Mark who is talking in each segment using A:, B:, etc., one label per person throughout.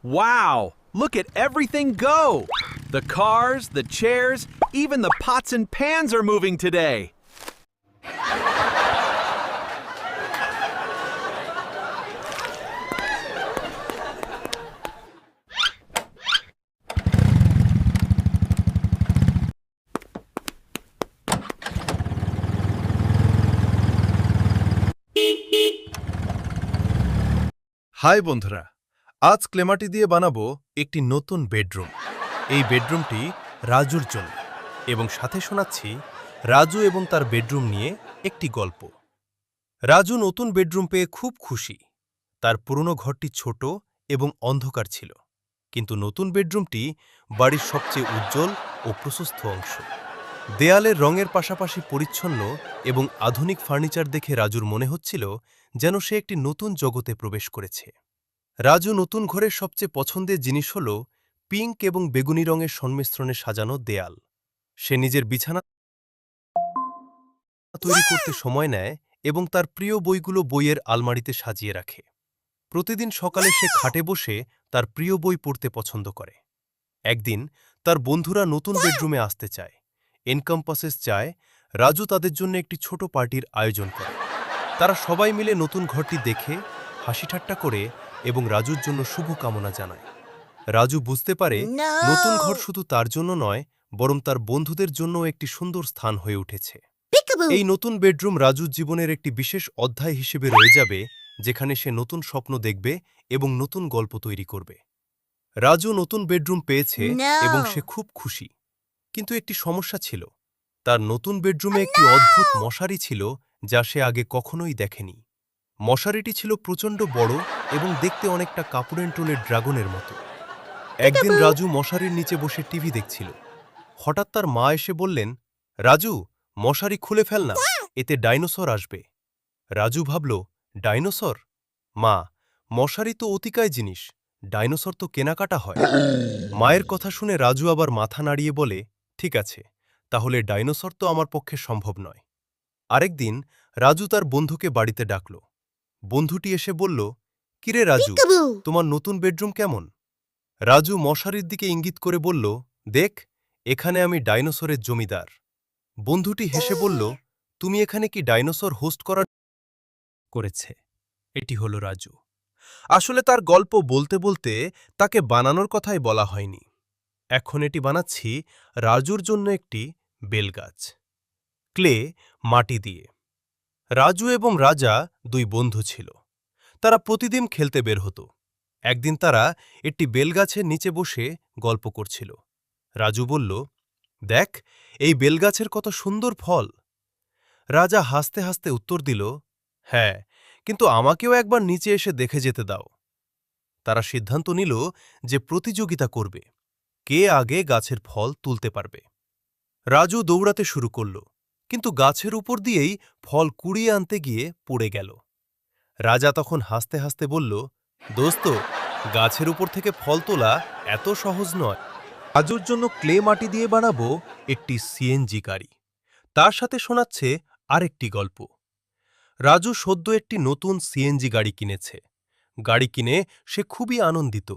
A: Wow! Look at everything go! The cars, the chairs, even the pots and pans are moving today.
B: Hi বন্ধুরা, আজ ক্লেমাটি দিয়ে বানাবো একটি নতুন বেডরুম। এই বেডরুমটি রাজুর জন্য এবং সাথে শোনাচ্ছি রাজু এবং তার বেডরুম নিয়ে একটি গল্প। রাজু নতুন বেডরুম পেয়ে খুব খুশি। তার পুরনো ঘরটি ছোট এবং অন্ধকার ছিল, কিন্তু নতুন বেডরুমটি বাড়ির সবচেয়ে উজ্জ্বল ও প্রশস্ত অংশ। দেয়ালের রঙের পাশাপাশি পরিচ্ছন্ন এবং আধুনিক ফার্নিচার দেখে রাজুর মনে হচ্ছিল যেন সে একটি নতুন জগতে প্রবেশ করেছে। রাজু নতুন ঘরের সবচেয়ে পছন্দের জিনিস হল পিঙ্ক এবং বেগুনি রঙের সংমিশ্রণে সাজানো দেয়াল। সে নিজের বিছানা তৈরি করতে সময় নেয় এবং তার প্রিয় বইগুলো বইয়ের আলমারিতে সাজিয়ে রাখে। প্রতিদিন সকালে সে খাটে বসে তার প্রিয় বই পড়তে পছন্দ করে। একদিন তার বন্ধুরা নতুন বেডরুমে আসতে চায়। এনকম্পাসেস চায় রাজু তাদের জন্য একটি ছোট পার্টির আয়োজন করে। তারা সবাই মিলে নতুন ঘরটি দেখে হাসি ঠাট্টা করে এবং রাজুর জন্য শুভকামনা জানায়। রাজু বুঝতে পারে নতুন ঘর শুধু তার জন্য নয়, বরং তার বন্ধুদের জন্য একটি সুন্দর স্থান হয়ে উঠেছে। এই নতুন বেডরুম রাজুর জীবনের একটি বিশেষ অধ্যায় হিসেবে রয়ে যাবে, যেখানে সে নতুন স্বপ্ন দেখবে এবং নতুন গল্প তৈরি করবে। রাজু নতুন বেডরুম পেয়েছে এবং সে খুব খুশি, কিন্তু একটি সমস্যা ছিল। তার নতুন বেডরুমে একটি অদ্ভুত মশারি ছিল যা সে আগে কখনোই দেখেনি। মশারিটি ছিল প্রচণ্ড বড় এবং দেখতে অনেকটা কাপুরেন টোলের ড্রাগনের মতো। একদিন রাজু মশারির নিচে বসে টিভি দেখছিল। হঠাৎ তার মা এসে বললেন, রাজু, মশারি খুলে ফেল না, এতে ডাইনোসর আসবে। রাজু ভাবল, ডাইনোসর? মা, মশারি তো অতিকায় জিনিস, ডাইনোসর তো কেনাকাটা হয়। মায়ের কথা শুনে রাজু আবার মাথা নাড়িয়ে বলে, ঠিক আছে, তাহলে ডাইনোসর তো আমার পক্ষে সম্ভব নয়। আরেকদিন রাজু তার বন্ধুকে বাড়িতে ডাকল। বন্ধুটি এসে বলল, কিরে রাজু, তোমার নতুন বেডরুম কেমন? রাজু মশারির দিকে ইঙ্গিত করে বলল, দেখ, এখানে আমি ডাইনোসরের জমিদার। বন্ধুটি হেসে বলল, তুমি এখানে কি ডাইনোসর হোস্ট করার করেছে? এটি হল রাজু। আসলে তার গল্প বলতে বলতে তাকে বানানোর কথাই বলা হয়নি। এখন এটি বানাচ্ছি রাজুর জন্য একটি বেলগাছ, ক্লে, মাটি দিয়ে। রাজু এবং রাজা দুই বন্ধু ছিল। তারা প্রতিদিন খেলতে বের হতো। একদিন তারা একটি বেলগাছের নিচে বসে গল্প করছিল। রাজু বলল, দেখ, এই বেলগাছের কত সুন্দর ফল। রাজা হাসতে হাসতে উত্তর দিল, হ্যাঁ, কিন্তু আমাকেও একবার নিচে এসে দেখে যেতে দাও। তারা সিদ্ধান্ত নিল যে প্রতিযোগিতা করবে, কে আগে গাছের ফল তুলতে পারবে। রাজু দৌড়াতে শুরু করল, কিন্তু গাছের উপর দিয়েই ফল কুড়িয়ে আনতে গিয়ে পড়ে গেল। রাজা তখন হাসতে হাসতে বলল, দোস্ত, গাছের উপর থেকে ফল তোলা এত সহজ নয়। রাজুর জন্য ক্লে মাটি দিয়ে বানাবো একটি সিএনজি গাড়ি। তার সাথে শোনাচ্ছে আরেকটি গল্প। রাজু সদ্য একটি নতুন সিএনজি গাড়ি কিনেছে। গাড়ি কিনে সে খুবই আনন্দিত,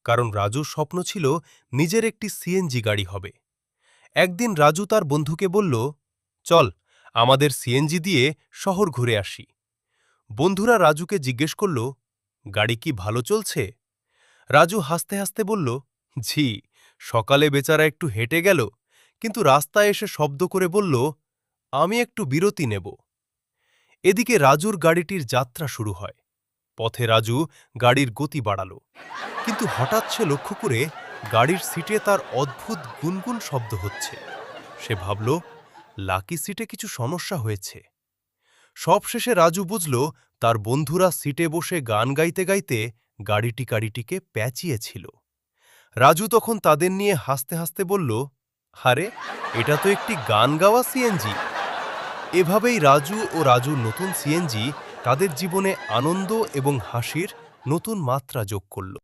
B: কারণ রাজুর স্বপ্ন ছিল নিজের একটি সিএনজি গাড়ি হবে। একদিন রাজু তার বন্ধুকে বলল, চল, আমাদের সিএনজি দিয়ে শহর ঘুরে আসি। বন্ধুরা রাজুকে জিজ্ঞেস করল, গাড়ি কি ভালো চলছে? রাজু হাসতে হাসতে বলল, জি, সকালে বেচারা একটু হেঁটে গেল, কিন্তু রাস্তায় এসে শব্দ করে বলল, আমি একটু বিরতি নেব। এদিকে রাজুর গাড়িটির যাত্রা শুরু হয়। পথে রাজু গাড়ির গতি বাড়াল, কিন্তু হঠাৎ সে লক্ষ্য করে গাড়ির সিটে তার অদ্ভুত গুনগুন শব্দ হচ্ছে। সে ভাবল, লাকি সিটে কিছু সমস্যা হয়েছে। সবশেষে রাজু বুঝল তার বন্ধুরা সিটে বসে গান গাইতে গাইতে গাড়িটিকে প্যাঁচিয়েছিল। রাজু তখন তাদের নিয়ে হাসতে হাসতে বলল, আরে, এটা তো একটি গান গাওয়া সিএনজি। এভাবেই রাজু ও রাজুর নতুন সিএনজি তাদের জীবনে আনন্দ এবং হাসির নতুন মাত্রা যোগ করল।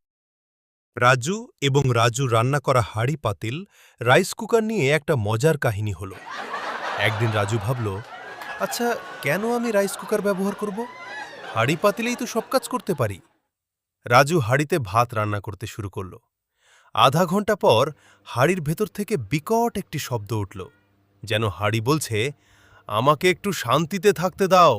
B: রাজু এবং রাজু রান্না করা হাঁড়ি পাতিল, রাইস কুকার নিয়ে একটা মজার কাহিনী হল। একদিন রাজু ভাবল, আচ্ছা, কেন আমি রাইস কুকার ব্যবহার করব? হাঁড়ি পাতিলেই তো সব কাজ করতে পারি। রাজু হাঁড়িতে ভাত রান্না করতে শুরু করল। আধা ঘন্টা পর হাঁড়ির ভেতর থেকে বিকট একটি শব্দ উঠল, যেন হাঁড়ি বলছে, আমাকে একটু শান্তিতে থাকতে দাও।